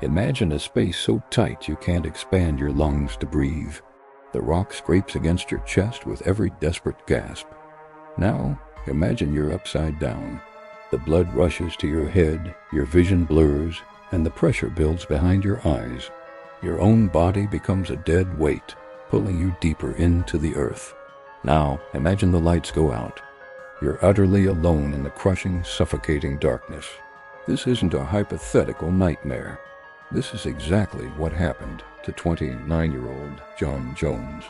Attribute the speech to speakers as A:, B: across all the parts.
A: Imagine a space so tight you can't expand your lungs to breathe. The rock scrapes against your chest with every desperate gasp. Now, imagine you're upside down. The blood rushes to your head, your vision blurs, and the pressure builds behind your eyes. Your own body becomes a dead weight, pulling you deeper into the earth. Now, imagine the lights go out. You're utterly alone in the crushing, suffocating darkness. This isn't a hypothetical nightmare. This is exactly what happened to 29-year-old John Jones.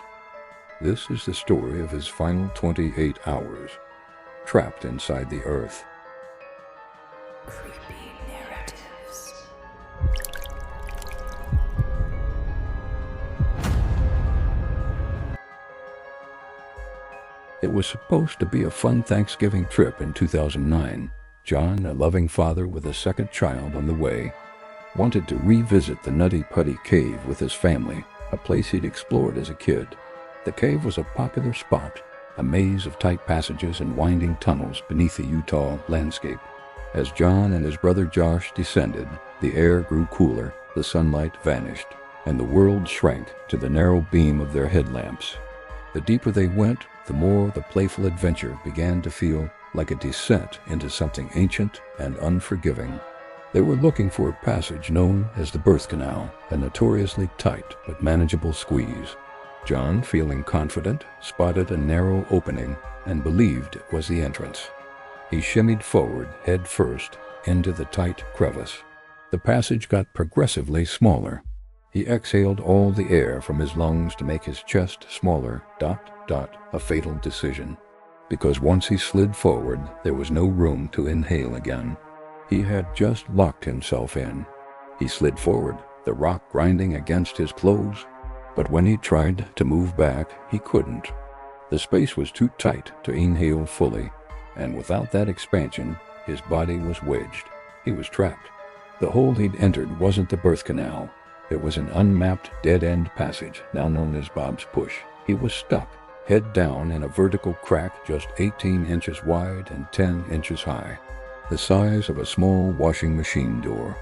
A: This is the story of his final 28 hours, trapped inside the earth.
B: Creepy narratives.
A: It was supposed to be a fun Thanksgiving trip in 2009. John, a loving father with a second child on the way, wanted to revisit the Nutty Putty Cave with his family, a place he'd explored as a kid. The cave was a popular spot, a maze of tight passages and winding tunnels beneath the Utah landscape. As John and his brother Josh descended, the air grew cooler, the sunlight vanished, and the world shrank to the narrow beam of their headlamps. The deeper they went, the more the playful adventure began to feel like a descent into something ancient and unforgiving. They were looking for a passage known as the birth canal, a notoriously tight but manageable squeeze. John, feeling confident, spotted a narrow opening and believed it was the entrance. He shimmied forward, head first, into the tight crevice. The passage got progressively smaller. He exhaled all the air from his lungs to make his chest smaller, a fatal decision. Because once he slid forward, there was no room to inhale again. He had just locked himself in. He slid forward, the rock grinding against his clothes. But when he tried to move back, he couldn't. The space was too tight to inhale fully, and without that expansion, his body was wedged. He was trapped. The hole he'd entered wasn't the birth canal. It was an unmapped dead-end passage, now known as Bob's Push. He was stuck, head down in a vertical crack just 18 inches wide and 10 inches high, the size of a small washing machine door.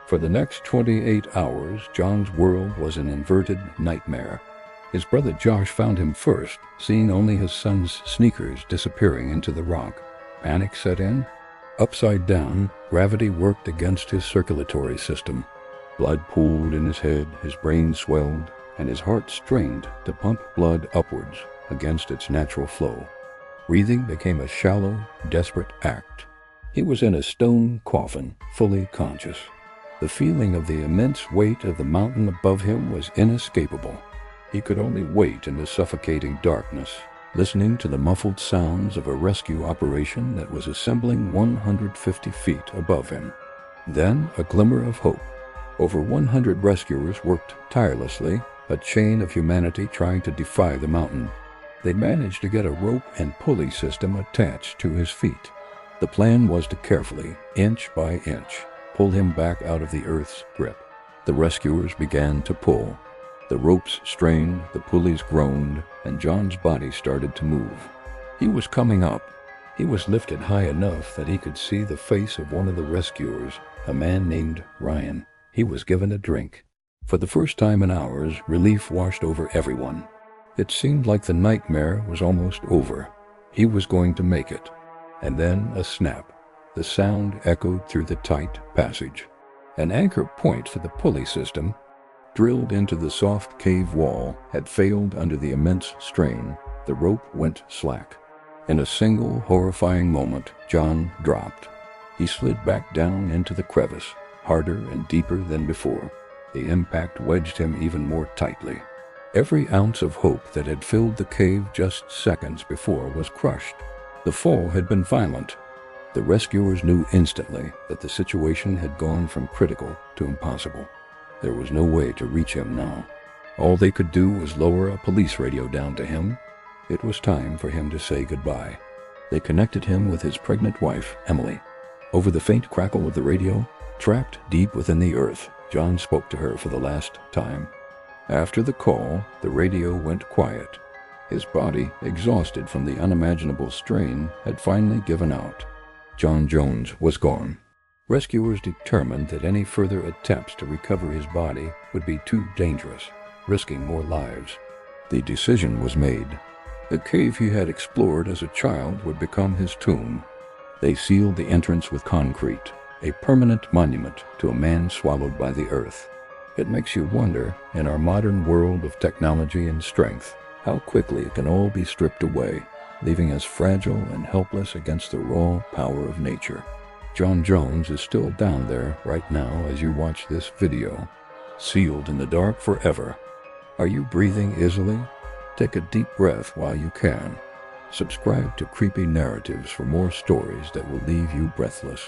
A: For the next 28 hours, John's world was an inverted nightmare. His brother Josh found him first, seeing only his son's sneakers disappearing into the rock. Panic set in. Upside down, gravity worked against his circulatory system. Blood pooled in his head, his brain swelled, and his heart strained to pump blood upwards against its natural flow. Breathing became a shallow, desperate act. He was in a stone coffin, fully conscious. The feeling of the immense weight of the mountain above him was inescapable. He could only wait in the suffocating darkness, listening to the muffled sounds of a rescue operation that was assembling 150 feet above him. Then a glimmer of hope. Over 100 rescuers worked tirelessly, a chain of humanity trying to defy the mountain. They managed to get a rope and pulley system attached to his feet. The plan was to carefully, inch by inch, pull him back out of the earth's grip. The rescuers began to pull. The ropes strained, the pulleys groaned, and John's body started to move. He was coming up. He was lifted high enough that he could see the face of one of the rescuers, a man named Ryan. He was given a drink. For the first time in hours, relief washed over everyone. It seemed like the nightmare was almost over. He was going to make it. And then a snap. The sound echoed through the tight passage. An anchor point for the pulley system, drilled into the soft cave wall, had failed under the immense strain. The rope went slack. In a single horrifying moment, John dropped. He slid back down into the crevice, harder and deeper than before. The impact wedged him even more tightly. Every ounce of hope that had filled the cave just seconds before was crushed. The fall had been violent. The rescuers knew instantly that the situation had gone from critical to impossible. There was no way to reach him now. All they could do was lower a police radio down to him. It was time for him to say goodbye. They connected him with his pregnant wife, Emily. Over the faint crackle of the radio, trapped deep within the earth, John spoke to her for the last time. After the call, the radio went quiet. His body, exhausted from the unimaginable strain, had finally given out. John Jones was gone. Rescuers determined that any further attempts to recover his body would be too dangerous, risking more lives. The decision was made. The cave he had explored as a child would become his tomb. They sealed the entrance with concrete, a permanent monument to a man swallowed by the earth. It makes you wonder, in our modern world of technology and strength, how quickly it can all be stripped away, leaving us fragile and helpless against the raw power of nature. John Jones is still down there right now as you watch this video, sealed in the dark forever. Are you breathing easily? Take a deep breath while you can. Subscribe to Creepy Narratives for more stories that will leave you breathless.